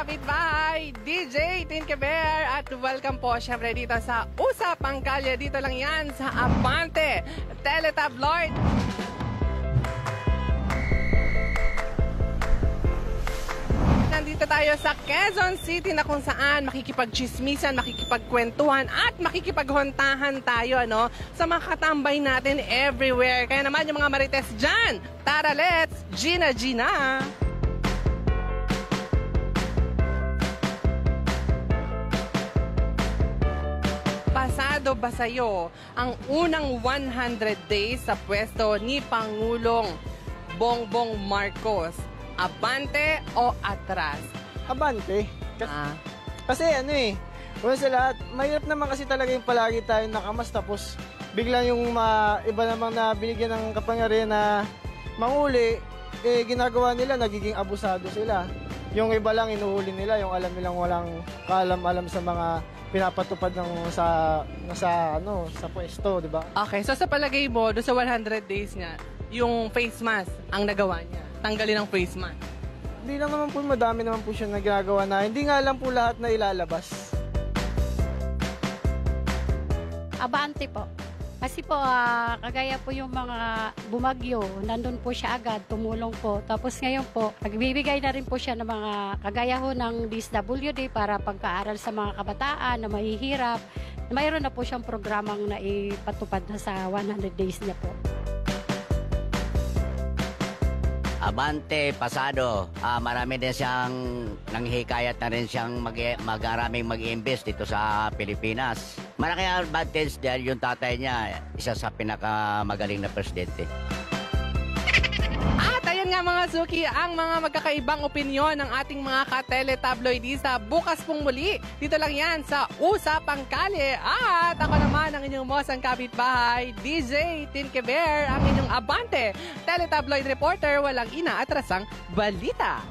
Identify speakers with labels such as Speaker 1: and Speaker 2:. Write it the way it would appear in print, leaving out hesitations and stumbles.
Speaker 1: kapitbahay, DJ Tinkebear, at welcome po syempre dito sa Usapang Kalye. Dito lang yan sa Abante Teletabloid. Nandito tayo sa Quezon City na kung saan makikipagchismisan, makikipagkwentuhan at makikipaghontahan tayo sa mga katambay natin everywhere. Kaya naman yung mga marites dyan, tara let's Gina Gina! Pasado ba sa'yo ang unang 100 days sa pwesto ni Pangulong Bongbong Marcos? Abante o atras?
Speaker 2: Abante. Kasi una sa lahat, mahirap naman kasi talaga yung palagi tayo nakamas tapos bigla yung iba namang na binigyan ng kapangyarihan na manguli, ginagawa nila, nagiging abusado sila. Yung iba lang inuhuli nila, yung alam nilang walang kaalam-alam sa mga pinapatupad ng sa pwesto, di ba?
Speaker 1: Okay, so sa palagay mo, doon sa 100 days niya, yung face mask ang nagawa niya. Tanggalin ang face mask.
Speaker 2: Hindi lang naman po, madami naman po siya na ginagawa na hindi nga lang po lahat na ilalabas.
Speaker 3: Abante po. Kasi po, kagaya po yung mga bumagyo, nandun po siya agad, tumulong po. Tapos ngayon po, nagbibigay na rin po siya ng mga kagaya ho ng DSWD para pagkaaral sa mga kabataan na mahihirap. Mayroon na po siyang programang na ipatupad na sa 100 days niya po.
Speaker 4: Abante, pasado. Marami din siyang nanghikayat na rin siyang mag-araming mag-invest dito sa Pilipinas. Malaki ang advantage dahil yung tatay niya, isa sa pinakamagaling na presidente.
Speaker 1: At ayan nga mga suki, ang mga magkakaibang opinyon ng ating mga ka-teletabloidista. Bukas pong muli, dito lang yan sa Usapang Kalye. At ako naman ang inyong mosang kapitbahay, DJ Tinkebear, ang inyong Abante Teletabloid reporter, walang inaatrasang balita.